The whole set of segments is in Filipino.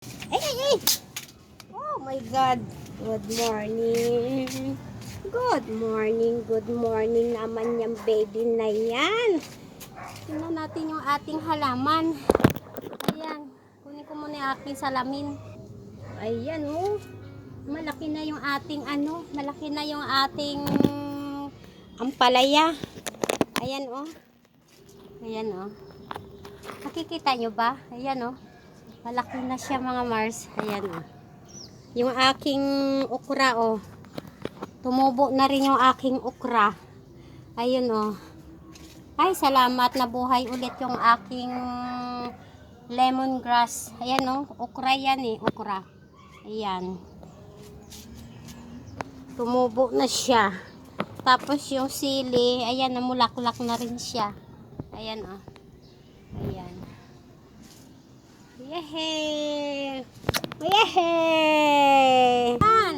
Ay, ay, ay! Oh my God! Good morning! Good morning naman yung baby na yan. Tingnan natin yung ating halaman. Ayan, kunin ko muna yung aking salamin. Ayan, oh. Malaki na yung ating malaki na yung ating ampalaya. Ayan, oh. Ayan, oh. Nakikita nyo ba? Ayan, oh. Malaki na siya, mga Mars. Ayan, oh. Yung aking okra, oh. Tumubo na rin yung aking okra. Ayun, oh. Ay, salamat, nabuhay ulit yung aking lemongrass. Ayan, oh. Okra yan, eh. Okra. Ayan. Tumubo na siya. Tapos yung sili, ayan, namulaklak na rin siya. Ayan, oh. Ayan. Yehey! Yehey! Ayan!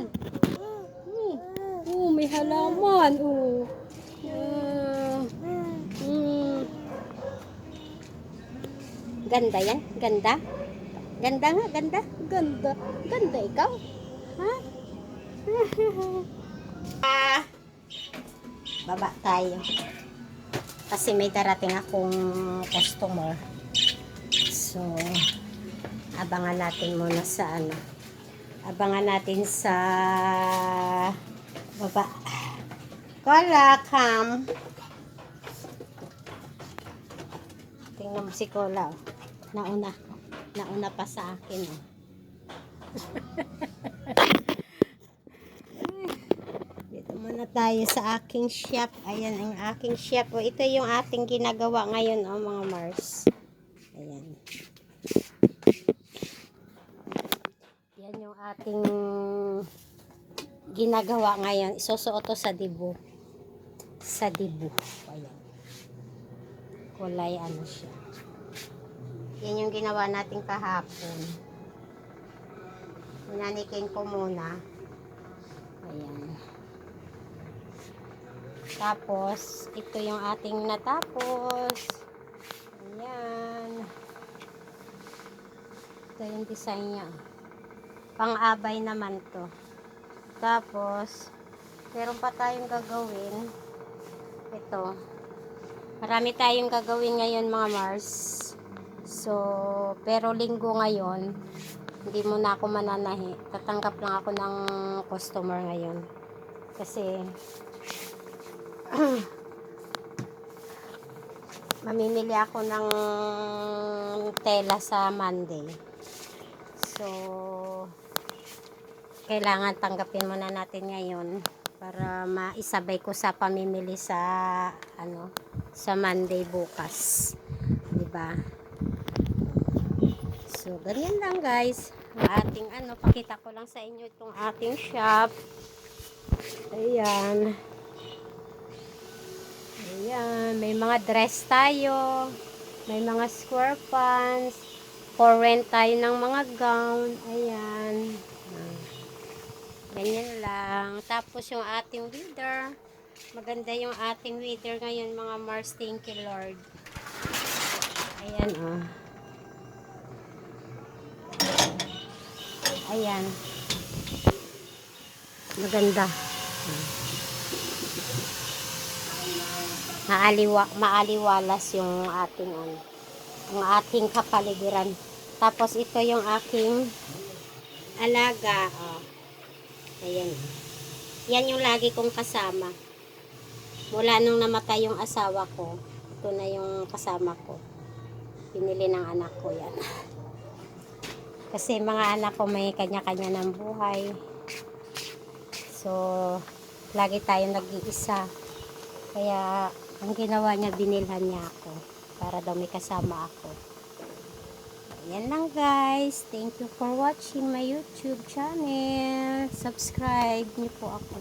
May halaman. Ganda yan? Ganda? Ganda nga, ganda. Ganda. Ganda ikaw. Ha? Baba tayo. Kasi may darating akong customer. So, abangan natin muna sa abangan natin sa baba. Kola, come. Tingnan mo si Kola. Oh. Nauna pa sa akin. Oh. Dito muna tayo sa aking shop. Ayan ang aking shop. Oh, ito yung ating ginagawa ngayon, oh, mga Mars. Ayan. Yan yung ating ginagawa ngayon. Isusuot to sa dibu. Sa dibu. Ayan. Kulay siya. Yan yung ginawa natin kahapon. Inanikin ko muna. Ayan. Tapos, ito yung ating natapos. Ayan. Ito yung design niya. Pang-abay naman to. Tapos, meron pa tayong gagawin. Ito. Marami tayong gagawin ngayon, mga Mars. So, pero linggo ngayon, hindi muna ako mananahi. Tatanggap lang ako ng customer ngayon. Kasi, mamimili ako ng tela sa Monday. So, kailangan tanggapin muna natin ngayon para maisabay ko sa pamimili sa sa Monday bukas. 'Di ba? So, ganyan lang, guys. Ang ating pakita ko lang sa inyo itong ating shop. Ayan. Ayan, may mga dress tayo. May mga square pants. For rent tayo ng mga gown. Ayan. Ganyan lang. Tapos yung ating weather. Maganda yung ating weather ngayon, mga Mars. Thank you, Lord. Ayan, oh. Ayan. Maganda. Maaliwalas yung ating ang ating kapaligiran. Tapos ito yung aking alaga. Oh. Ayan. Yan yung lagi kong kasama. Mula nung namatay yung asawa ko, ito na yung kasama ko. Pinili ng anak ko yan. Kasi mga anak ko may kanya-kanya ng buhay. So, lagi tayong nag-iisa. Kaya, ang ginawa niya, binilhan niya ako. Para daw may kasama ako. Ayan lang, guys. Thank you for watching my YouTube channel. Subscribe niyo po ako.